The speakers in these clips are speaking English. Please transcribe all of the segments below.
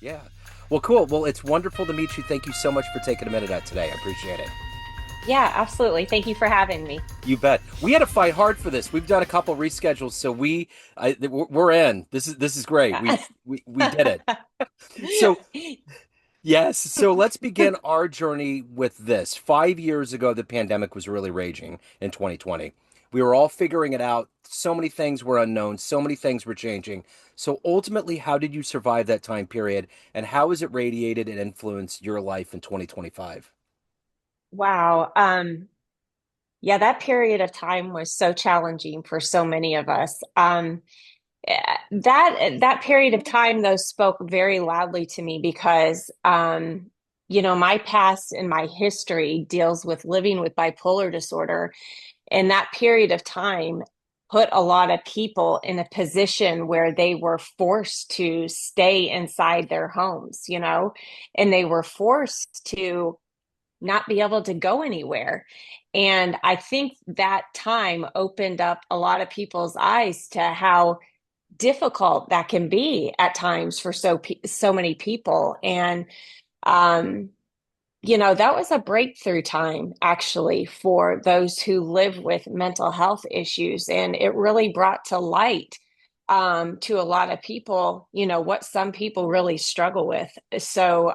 Yeah. Well, cool. Well, it's wonderful to meet you. Thank you so much for taking a minute out today. I appreciate it. Yeah, absolutely. Thank you for having me. You bet. We had to fight hard for this. We've done a couple reschedules, so we're in. This is great. We did it. So yes. So let's begin our journey with this. 5 years ago, the pandemic was really raging in 2020. We were all figuring it out. So many things were unknown. So many things were changing. So ultimately, how did you survive that time period, and how has it radiated and influenced your life in 2025? Wow. Yeah, that period of time was so challenging for so many of us. That period of time though spoke very loudly to me because my past and my history deals with living with bipolar disorder, and that period of time put a lot of people in a position where they were forced to stay inside their homes, and they were forced to not be able to go anywhere. And I think that time opened up a lot of people's eyes to how difficult that can be at times for so many people. And um that was a breakthrough time actually for those who live with mental health issues, and it really brought to light to a lot of people, what some people really struggle with. So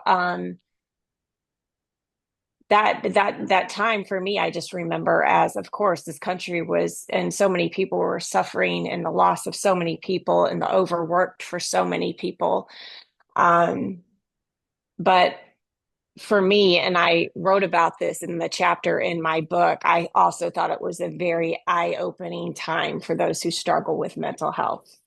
that time for me, I just remember as, of course, this country was, and so many people were suffering, and the loss of so many people, and the overworked for so many people. Um, but for me, and I wrote about this in the chapter in my book, I also thought it was a very eye-opening time for those who struggle with mental health.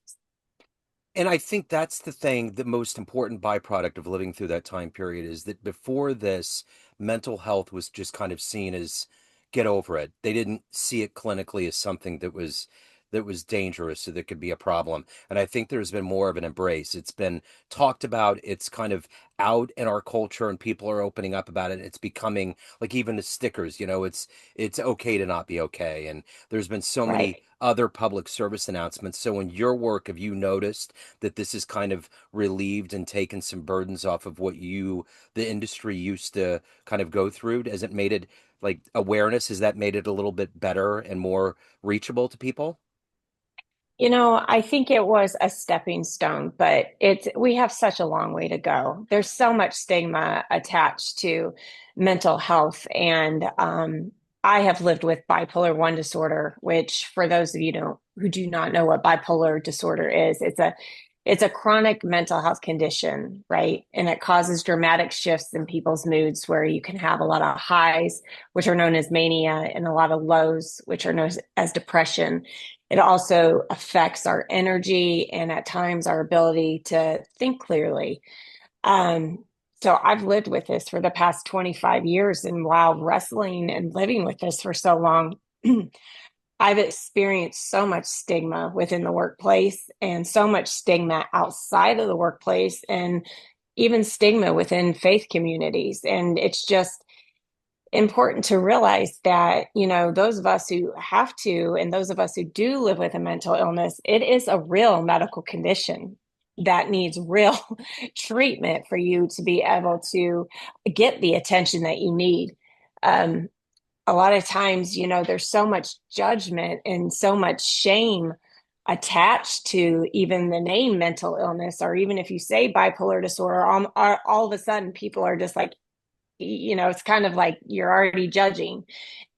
And I think that's the thing, the most important byproduct of living through that time period is that before this, mental health was just kind of seen as get over it. They didn't see it clinically as something that was dangerous or that could be a problem. And I think there's been more of an embrace. It's been talked about, it's kind of out in our culture and people are opening up about it. It's becoming like even the stickers, it's okay to not be okay. And there's been so many Right. other public service announcements. So in your work, have you noticed that this is kind of relieved and taken some burdens off of what the industry used to kind of go through? Has it made it like awareness? Has that made it a little bit better and more reachable to people? I think it was a stepping stone, but we have such a long way to go. There's so much stigma attached to mental health. And I have lived with bipolar 1 disorder, which for those of you who do not know what bipolar disorder is, it's a chronic mental health condition, right? And it causes dramatic shifts in people's moods where you can have a lot of highs, which are known as mania, and a lot of lows, which are known as depression. It also affects our energy and at times our ability to think clearly. Um, so I've lived with this for the past 25 years. And while wrestling and living with this for so long, I've experienced so much stigma within the workplace and so much stigma outside of the workplace and even stigma within faith communities. And it's just important to realize that, those of us who have to, and those of us who do live with a mental illness, it is a real medical condition that needs real treatment for you to be able to get the attention that you need. Um, a lot of times, there's so much judgment and so much shame attached to even the name mental illness, or even if you say bipolar disorder, all of a sudden people are just like, it's kind of like you're already judging.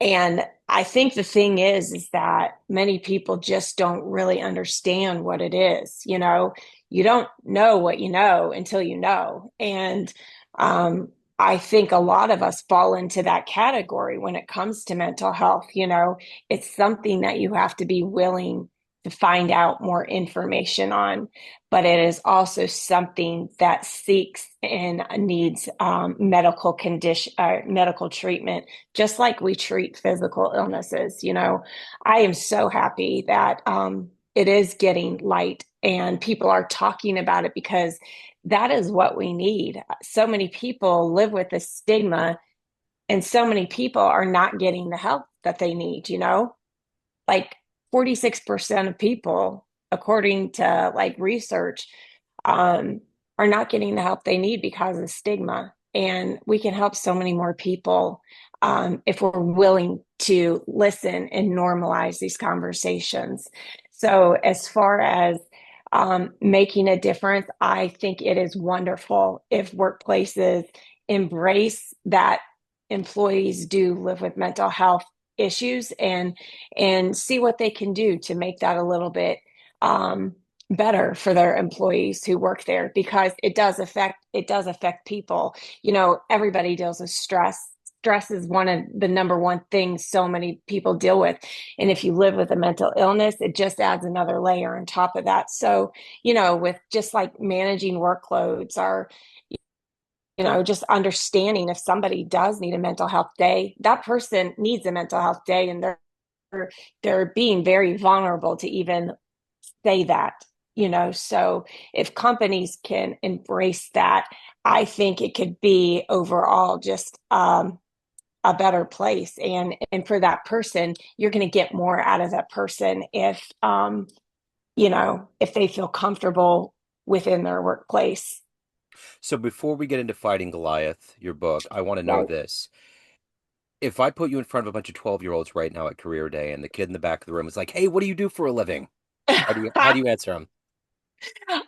And I think the thing is that many people just don't really understand what it is. You don't know what you know until you know. And um, I think a lot of us fall into that category when it comes to mental health. It's something that you have to be willing to find out more information on, but it is also something that seeks and needs medical treatment, just like we treat physical illnesses. I am so happy that it is getting light and people are talking about it, because that is what we need. So many people live with this stigma, and so many people are not getting the help that they need. Like 46% of people, according to like research, um, are not getting the help they need because of stigma. And we can help so many more people if we're willing to listen and normalize these conversations. So, as far as making a difference, I think it is wonderful if workplaces embrace that employees do live with mental health issues and see what they can do to make that a little bit um, better for their employees who work there, because it does affect people. Everybody deals with stress is one of the number one things so many people deal with. And if you live with a mental illness, it just adds another layer on top of that. So, with just like managing workloads, or just understanding if somebody does need a mental health day, that person needs a mental health day, and they're being very vulnerable to even say that. So if companies can embrace that, I think it could be overall just a better place. And for that person, you're going to get more out of that person if they feel comfortable within their workplace. So before we get into Fighting Goliath, your book, I want to know Right. this. If I put you in front of a bunch of 12-year-olds right now at career day and the kid in the back of the room is like, "Hey, what do you do for a living?" How do you answer them?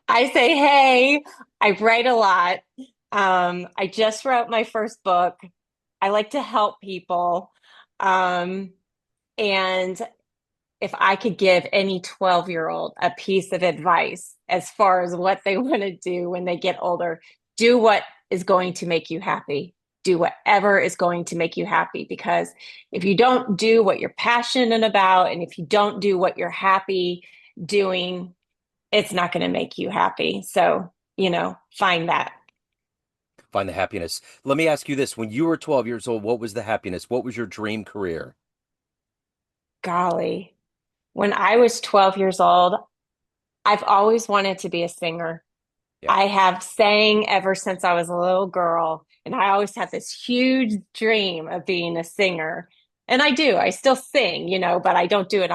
I say, hey, I write a lot. I just wrote my first book. I like to help people. Um, and if I could give any 12-year-old a piece of advice as far as what they want to do when they get older, do what is going to make you happy. Do whatever is going to make you happy. Because if you don't do what you're passionate about, and if you don't do what you're happy doing, it's not going to make you happy. So, find that. Find the happiness. Let me ask you this. When you were 12 years old, what was the happiness? What was your dream career? Golly. When I was 12 years old, I've always wanted to be a singer. Yeah. I have sang ever since I was a little girl, and I always had this huge dream of being a singer. And I do. I still sing, but I don't do it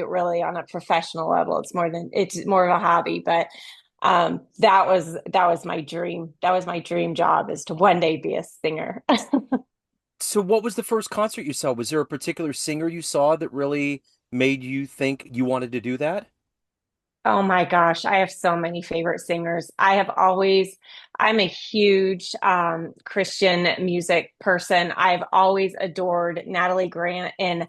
really on a professional level. It's more of a hobby, but that was my dream. That was my dream job, is to one day be a singer. So what was the first concert you saw? Was there a particular singer you saw that really made you think you wanted to do that? Oh my gosh, I have so many favorite singers. I'm a huge Christian music person. I've always adored Natalie Grant, and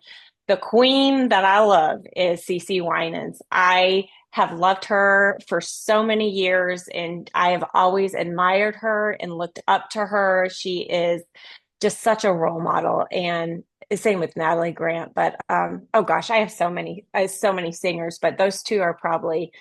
the queen that I love is CeCe Winans. I have loved her for so many years, and I have always admired her and looked up to her. She is just such a role model, and same with Natalie Grant. But oh gosh, I have so many singers, but those two are probably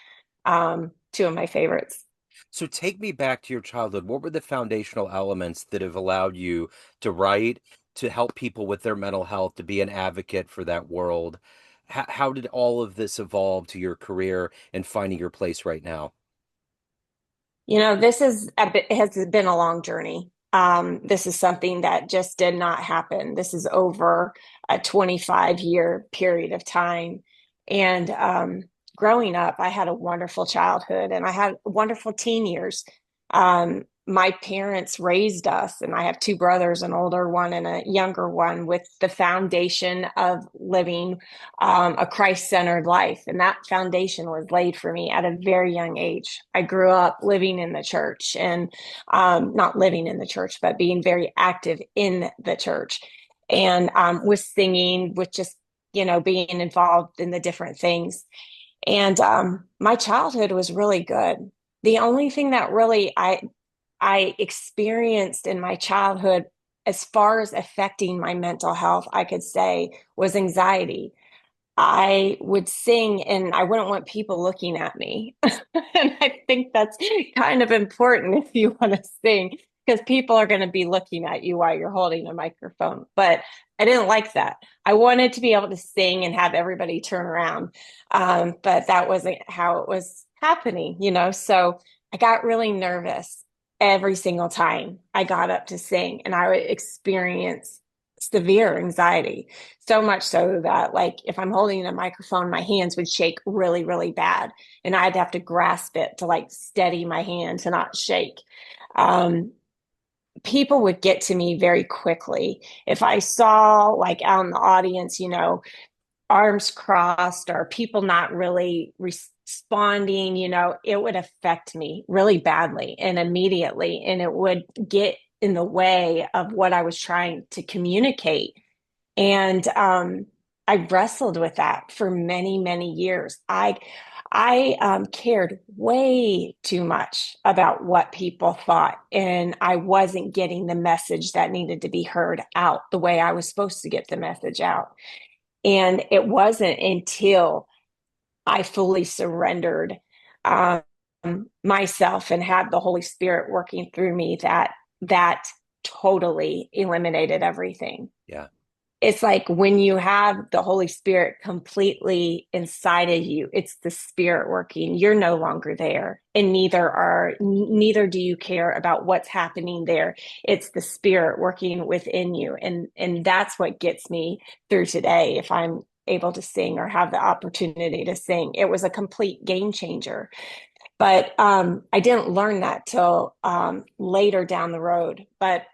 two of my favorites. So take me back to your childhood. What were the foundational elements that have allowed you to write, to help people with their mental health, to be an advocate for that world? How did all of this evolve to your career and finding your place right now? It has been a long journey. This is something that just did not happen. This is over a 25-year period of time. And growing up, I had a wonderful childhood and I had wonderful teen years. My parents raised us, and I have two brothers, an older one and a younger one, with the foundation of living a Christ-centered life. And that foundation was laid for me at a very young age. I grew up living in the church, and not living in the church, but being very active in the church, and with singing, with just, being involved in the different things. And my childhood was really good. The only thing that really I experienced in my childhood, as far as affecting my mental health, I could say, was anxiety. I would sing and I wouldn't want people looking at me. And I think that's kind of important if you want to sing, because people are going to be looking at you while you're holding a microphone. But I didn't like that. I wanted to be able to sing and have everybody turn around. But that wasn't how it was happening. So I got really nervous every single time I got up to sing, and I would experience severe anxiety, so much so that like if I'm holding a microphone, my hands would shake really, really bad. And I'd have to grasp it to like steady my hand to not shake. Um, People would get to me very quickly. If I saw like out in the audience, arms crossed or people not really responding, it would affect me really badly and immediately. And it would get in the way of what I was trying to communicate. And I wrestled with that for many, many years. I cared way too much about what people thought, and I wasn't getting the message that needed to be heard out the way I was supposed to get the message out. And it wasn't until I fully surrendered um, myself and had the Holy Spirit working through me that totally eliminated everything. Yeah. It's like when you have the Holy Spirit completely inside of you, it's the Spirit working. You're no longer there, and neither do you care about what's happening there. It's the Spirit working within you, and that's what gets me through today. If I'm able to sing or have the opportunity to sing, it was a complete game changer. But I didn't learn that till later down the road. But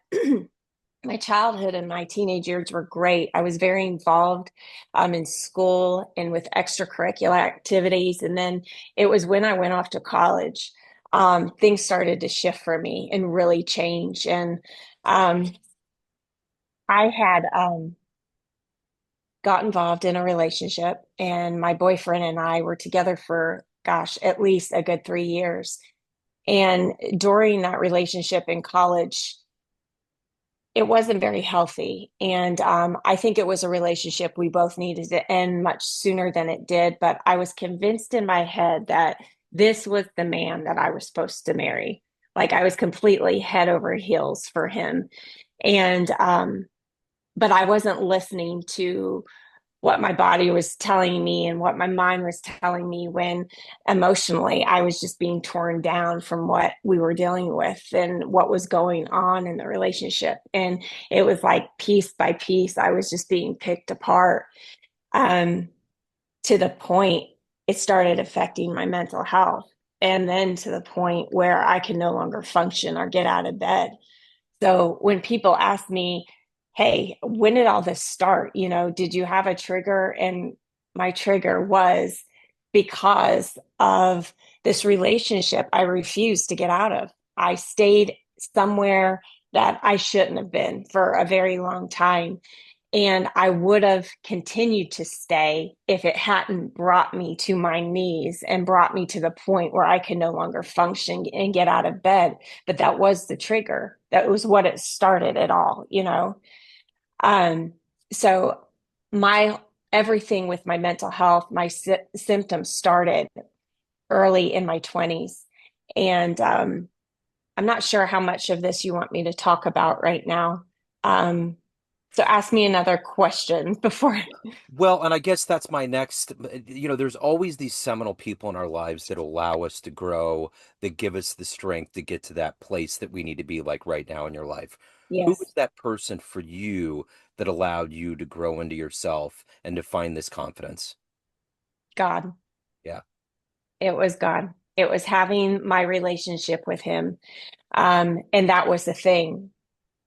my childhood and my teenage years were great. I was very involved in school and with extracurricular activities. And then it was when I went off to college, things started to shift for me and really change. And um, I had got involved in a relationship, and my boyfriend and I were together for, gosh, at least a good 3 years. And during that relationship in college, it wasn't very healthy. And I think it was a relationship we both needed to end much sooner than it did. But I was convinced in my head that this was the man that I was supposed to marry. Like I was completely head over heels for him. And, but I wasn't listening to what my body was telling me and what my mind was telling me when emotionally I was just being torn down from what we were dealing with and what was going on in the relationship. And it was like piece by piece, I was just being picked apart um, to the point it started affecting my mental health. And then to the point where I can no longer function or get out of bed. So when people ask me, hey, when did all this start? Did you have a trigger? And my trigger was because of this relationship I refused to get out of. I stayed somewhere that I shouldn't have been for a very long time. And I would have continued to stay if it hadn't brought me to my knees and brought me to the point where I could no longer function and get out of bed. But that was the trigger. That was what it started it all. Um, so my everything with my mental health, my symptoms started early in my 20s. And I'm not sure how much of this you want me to talk about right now. Um, so ask me another question before. Well, and I guess that's my next, there's always these seminal people in our lives that allow us to grow, that give us the strength to get to that place that we need to be like right now in your life. Who was Yes, that person for you that allowed you to grow into yourself and to find this confidence? God. Yeah. It was God. It was having my relationship with him. And that was the thing.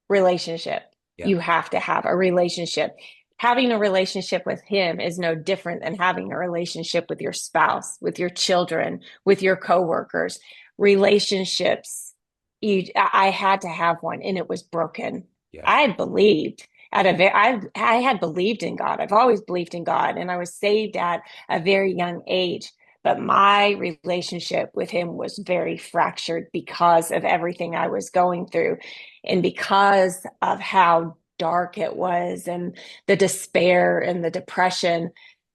Relationship. Yeah. You have to have a relationship. Having a relationship with him is no different than having a relationship with your spouse, with your children, with your coworkers. Relationships, I had to have one, and it was broken. Yeah. I had believed I had believed in God. I've always believed in God, and I was saved at a very young age. But my relationship with him was very fractured because of everything I was going through and because of how dark it was and the despair and the depression.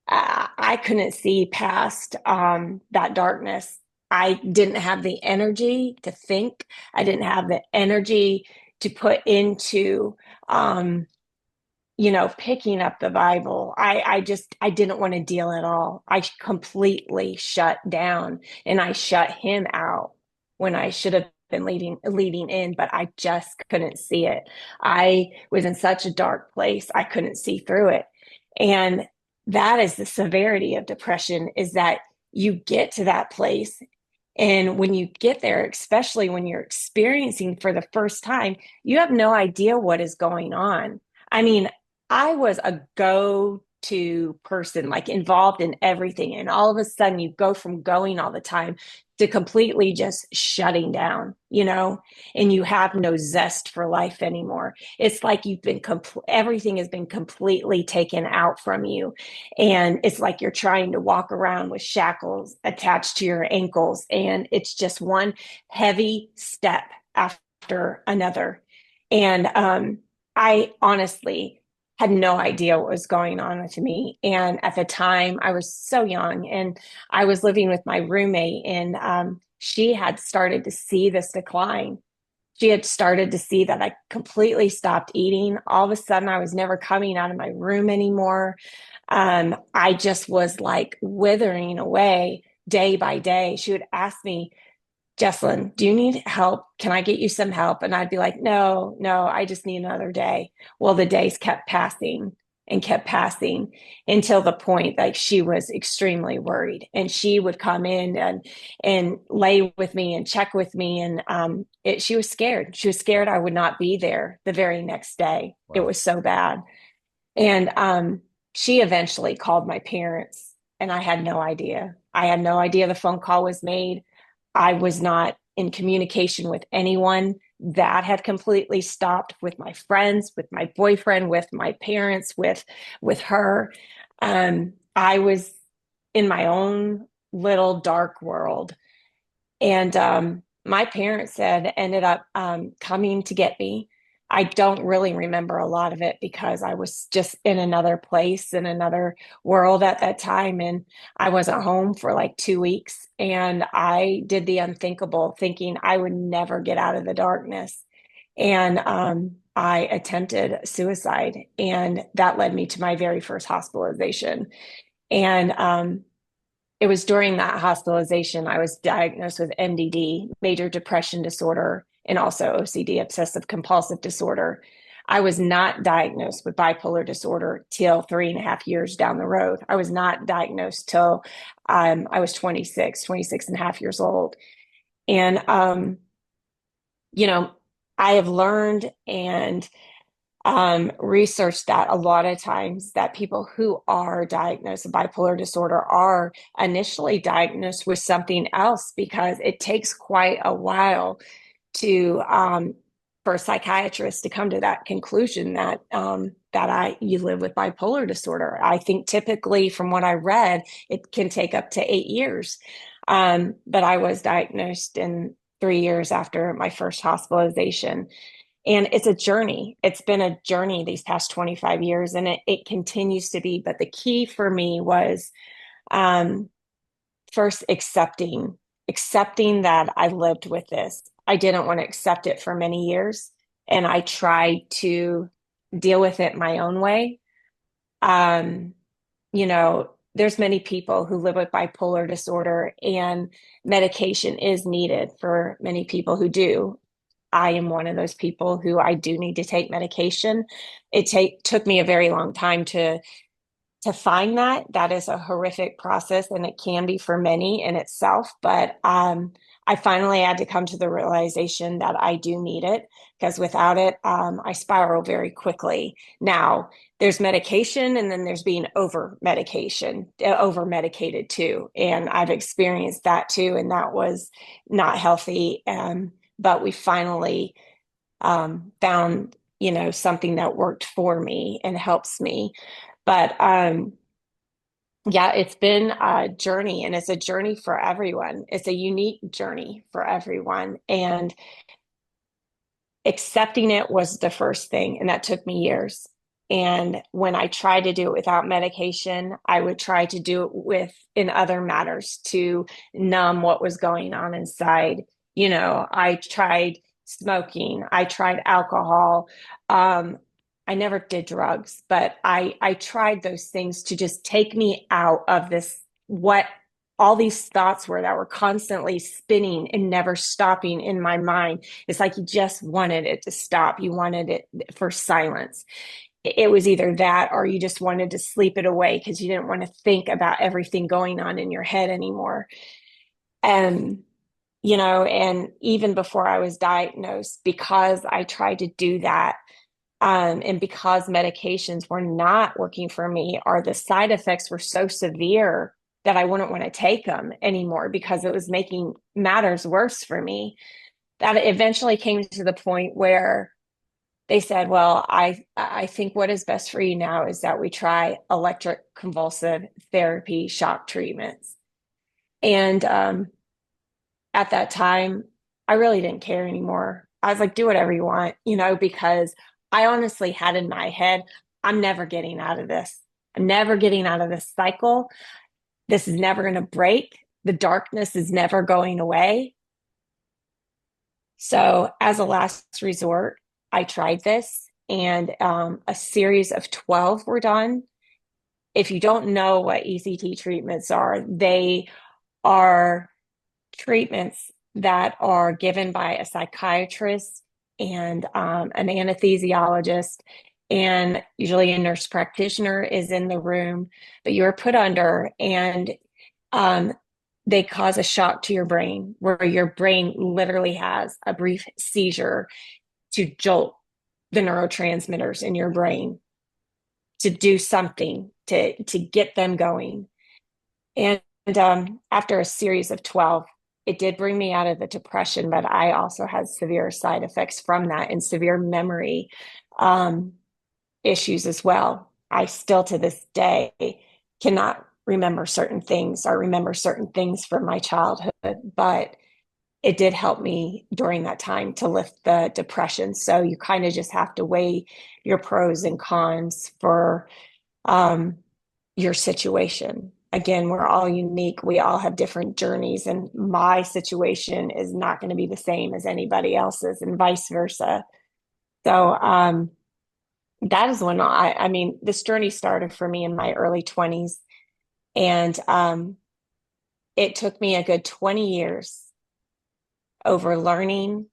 I couldn't see past that darkness. I didn't have the energy to think. I didn't have the energy to put into um, picking up the Bible. I didn't want to deal at all. I completely shut down and I shut him out when I should have been leading in, but I just couldn't see it. I was in such a dark place. I couldn't see through it. And that is the severity of depression, is that you get to that place. And when you get there, especially when you're experiencing for the first time, you have no idea what is going on. I mean, I was a go to person, like involved in everything. And all of a sudden, you go from going all the time to completely just shutting down, and you have no zest for life anymore. It's like everything has been completely taken out from you. And it's like you're trying to walk around with shackles attached to your ankles. And it's just one heavy step after another. And I honestly had no idea what was going on with me. And at the time, I was so young, and I was living with my roommate, and she had started to see this decline. She had started to see that I completely stopped eating. All of a sudden, I was never coming out of my room anymore. I just was like withering away day by day. She would ask me, Jesslyn, do you need help? Can I get you some help? And I'd be like, no, no, I just need another day. Well, the days kept passing and kept passing until the point like she was extremely worried, and she would come in and lay with me and check with me. And she was scared. She was scared I would not be there the very next day. It Wow. was so bad. And she eventually called my parents, and I had no idea. I had no idea the phone call was made. I was not in communication with anyone. That had completely stopped, with my friends, with my boyfriend, with my parents, with her. I was in my own little dark world. And my parents had ended up coming to get me. I don't really remember a lot of it because I was just in another place, in another world at that time. And I wasn't home for like 2 weeks. And I did the unthinkable, thinking I would never get out of the darkness. And I attempted suicide. And that led me to my very first hospitalization. And it was during that hospitalization I was diagnosed with MDD, major depression disorder, and also OCD, obsessive compulsive disorder. I was not diagnosed with bipolar disorder till 3.5 years down the road. I was not diagnosed till I was 26 and a half years old. And, you know, I have learned and researched that a lot of times that people who are diagnosed with bipolar disorder are initially diagnosed with something else, because it takes quite a while to for a psychiatrist to come to that conclusion that you live with bipolar disorder. I think typically, from what I read, it can take up to 8 years. But I was diagnosed in 3 years after my first hospitalization. And it's a journey. It's been a journey these past 25 years, and it continues to be. But the key for me was um, first accepting that I lived with this. I didn't want to accept it for many years, and I tried to deal with it my own way. Um, there's many people who live with bipolar disorder, and medication is needed for many people who do. I am one of those people who I do need to take medication. Took me a very long time to find that. That is a horrific process, and it can be for many in itself. But I finally had to come to the realization that I do need it, because without it, I spiral very quickly. Now, there's medication, and then there's being over medicated too. And I've experienced that too, and that was not healthy. But we finally found, something that worked for me and helps me. But yeah, it's been a journey, and it's a journey for everyone. It's a unique journey for everyone. And accepting it was the first thing, and that took me years. And when I tried to do it without medication, I would try to do it in other matters to numb what was going on inside. I tried smoking, I tried alcohol. I never did drugs, but I tried those things to just take me out of this, what all these thoughts were that were constantly spinning and never stopping in my mind. It's like you just wanted it to stop. You wanted it for silence. It was either that or you just wanted to sleep it away because you didn't want to think about everything going on in your head anymore. And, and even before I was diagnosed, because I tried to do that, and because medications were not working for me, or the side effects were so severe that I wouldn't want to take them anymore because it was making matters worse for me, that it eventually came to the point where they said, well, I think what is best for you now is that we try electric convulsive therapy shock treatments. And at that time, I really didn't care anymore. I was like, do whatever you want, because I honestly had in my head, I'm never getting out of this. I'm never getting out of this cycle. This is never going to break. The darkness is never going away. So, as a last resort, I tried this, and a series of 12 were done. If you don't know what ECT treatments are, they are treatments that are given by a psychiatrist and an anesthesiologist, and usually a nurse practitioner is in the room, but you're put under, and um, they cause a shock to your brain where your brain literally has a brief seizure to jolt the neurotransmitters in your brain to do something to get them going. And after a series of 12, it did bring me out of the depression, but I also had severe side effects from that and severe memory um, issues as well. I still to this day cannot remember certain things or remember certain things from my childhood, but it did help me during that time to lift the depression. So you kind of just have to weigh your pros and cons for um, your situation. Again, we're all unique. We all have different journeys, and my situation is not going to be the same as anybody else's, and vice versa. So that is when I mean, this journey started for me in my early 20s, and it took me a good 20 years over learning,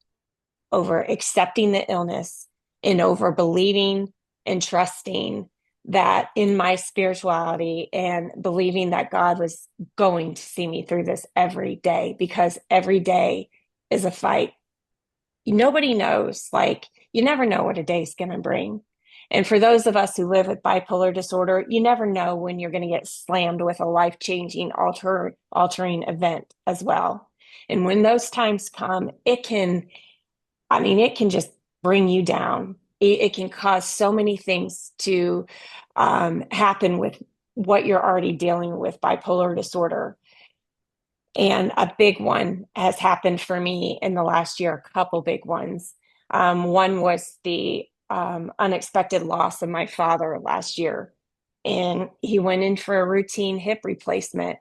over accepting the illness, and over believing and trusting that in my spirituality and believing that God was going to see me through this every day, because every day is a fight. Nobody knows, like, you never know what a day's going to bring. And for those of us who live with bipolar disorder, you never know when you're going to get slammed with a life-changing, altering event as well. And when those times come, it can just bring you down. It can cause so many things to happen with what you're already dealing with bipolar disorder. And a big one has happened for me in the last year, a couple big ones. One was the unexpected loss of my father last year. And he went in for a routine hip replacement,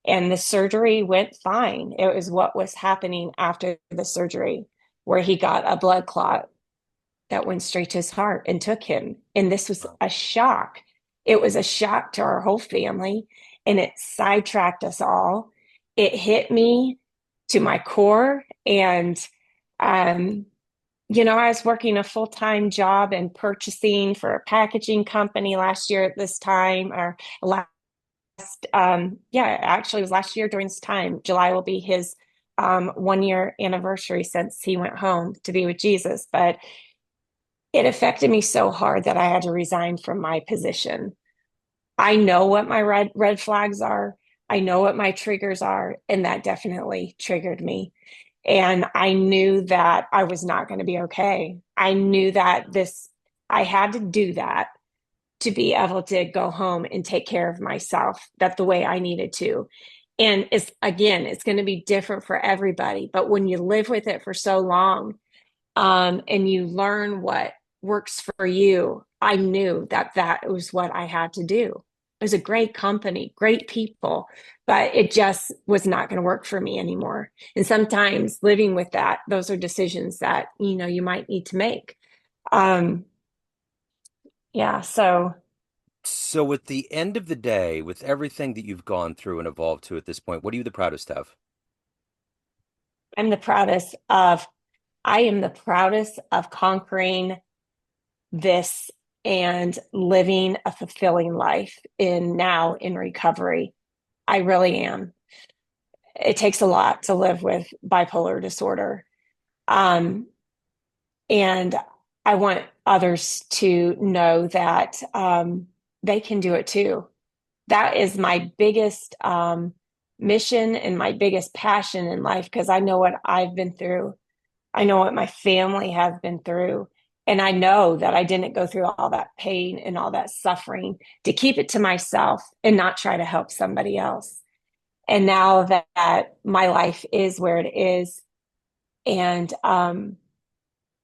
and the surgery went fine. It was what was happening after the surgery, where he got a blood clot that went straight to his heart and took him. And this was a shock. It was a shock to our whole family, and it sidetracked us all. It hit me to my core. And, um, I was working a full-time job and purchasing for a packaging company last year at this time, or last yeah, actually it was last year during this time. July will be his 1 year anniversary since he went home to be with Jesus. But it affected me so hard that I had to resign from my position. I know what my red flags are. I know what my triggers are, and that definitely triggered me. And I knew that I was not going to be okay. I knew that I had to do that to be able to go home and take care of myself that the way I needed to. And it's going to be different for everybody. But when you live with it for so long, and you learn what works for you, I knew that that was what I had to do. It was a great company, great people, but it just was not going to work for me anymore. And sometimes living with that, those are decisions that, you might need to make. Um, yeah. So So at the end of the day, with everything that you've gone through and evolved to at this point, what are you the proudest of? I'm the proudest of, I am the proudest of conquering this and living a fulfilling life in recovery. I really am. It takes a lot to live with bipolar disorder. Um, and I want others to know that they can do it too. That is my biggest mission and my biggest passion in life because I know what I've been through. I know what my family has been through. And I know that I didn't go through all that pain and all that suffering to keep it to myself and not try to help somebody else. And now that my life is where it is, and I'm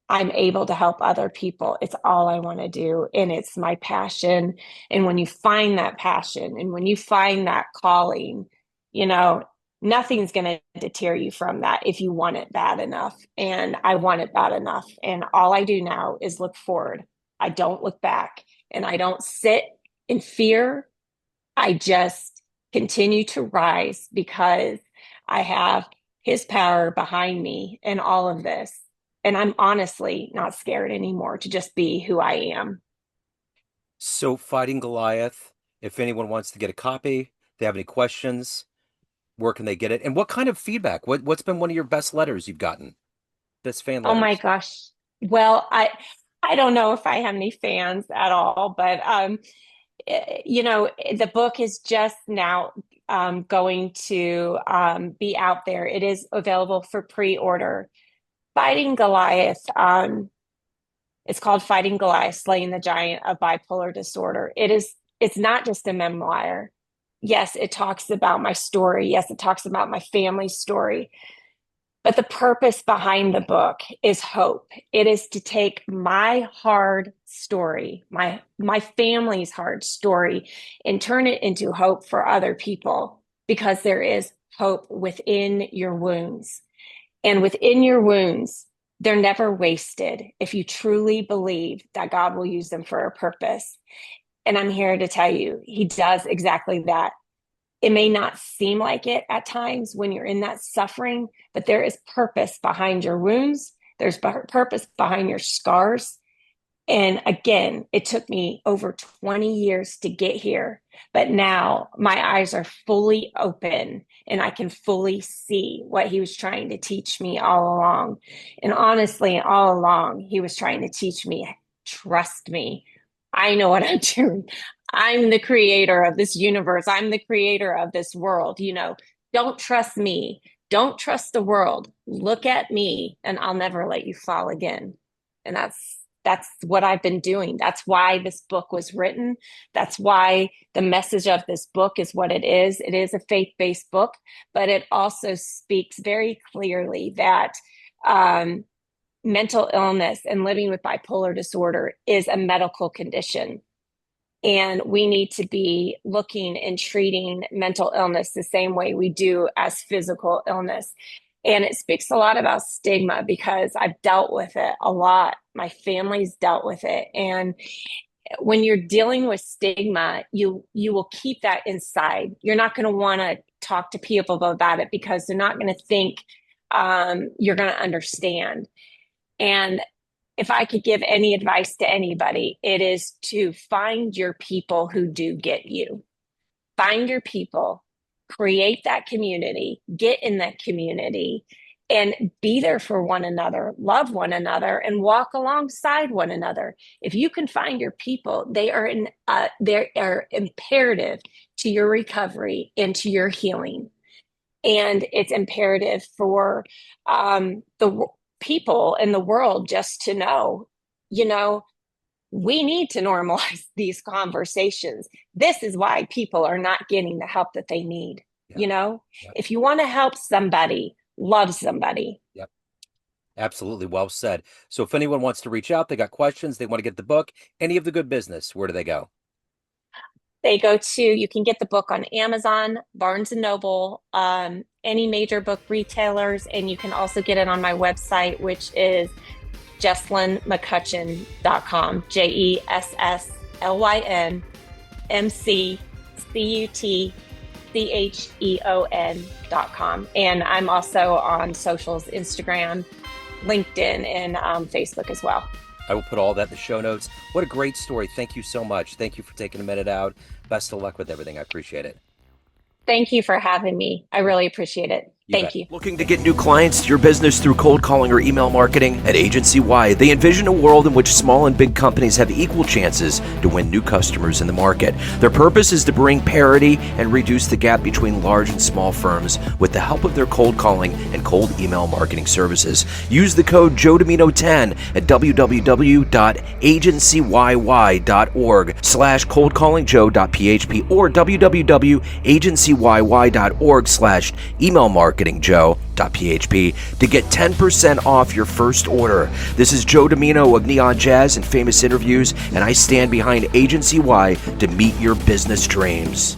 able to help other people. It's all I want to do. And it's my passion. And when you find that passion and when you find that calling, you know, nothing's going to deter you from that if you want it bad enough. And I want it bad enough. And all I do now is look forward. I don't look back and I don't sit in fear. I just continue to rise because I have his power behind me in all of this. And I'm honestly not scared anymore to just be who I am. So Fighting Goliath, if anyone wants to get a copy, they have any questions, where can they get it? And what kind of feedback? What's been one of your best letters you've gotten? Best fan Oh my letters? gosh. Well, I don't know if I have any fans at all, but the book is just now going to be out there. It is available for pre-order. Fighting Goliath. It's called Fighting Goliath, Slaying the Giant of Bipolar Disorder. It's not just a memoir. Yes, it talks about my story. Yes, it talks about my family's story. But the purpose behind the book is hope. It is to take my hard story, my family's hard story, and turn it into hope for other people because there is hope within your wounds. And within your wounds, they're never wasted if you truly believe that God will use them for a purpose. And I'm here to tell you, He does exactly that. It may not seem like it at times when you're in that suffering, but there is purpose behind your wounds. There's purpose behind your scars. And again, it took me over 20 years to get here, but now my eyes are fully open and I can fully see what he was trying to teach me all along. And honestly, all along, he was trying to teach me, trust me. I know what I'm doing. I'm the creator of this universe. I'm the creator of this world. Don't trust me. Don't trust the world. Look at me and I'll never let you fall again. And that's what I've been doing. That's why this book was written. That's why the message of this book is what it is. It is a faith-based book, but it also speaks very clearly that um, mental illness and living with bipolar disorder is a medical condition. And we need to be looking and treating mental illness the same way we do as physical illness. And it speaks a lot about stigma because I've dealt with it a lot. My family's dealt with it. And when you're dealing with stigma, you will keep that inside. You're not going to want to talk to people about it because they're not going to think you're going to understand. And if I could give any advice to anybody, it is to find your people who do get you. Find your people, create that community, get in that community, and be there for one another, love one another, and walk alongside one another. If you can find your people, they are imperative to your recovery and to your healing. And it's imperative for the people in the world just to know, you know, we need to normalize these conversations. This is why people are not getting the help that they need. Yeah. You know, Yep. if you want to help somebody, love somebody. Yep. Absolutely. Well said. So if anyone wants to reach out, they got questions, they want to get the book, any of the good business, where do they go? You can get the book on Amazon, Barnes and Noble, any major book retailers, and you can also get it on my website, which is JesslynMcCutcheon.com, JessLyn MCCUTCHEON.com. And I'm also on socials, Instagram, LinkedIn, and Facebook as well. I will put all that in the show notes. What a great story. Thank you so much. Thank you for taking a minute out. Best of luck with everything. I appreciate it. Thank you for having me. I really appreciate it. Thank you. Looking to get new clients to your business through cold calling or email marketing? At Agency Y, they envision a world in which small and big companies have equal chances to win new customers in the market. Their purpose is to bring parity and reduce the gap between large and small firms with the help of their cold calling and cold email marketing services. Use the code Joe Dimino 10 at www.agencyyy.org/coldcallingjoe.php or www.agencyyy.org/emailmarketingjoe.php to get 10% off your first order. This is Joe Dimino of Neon Jazz and Famous Interviews, and I stand behind Agency Y to meet your business dreams.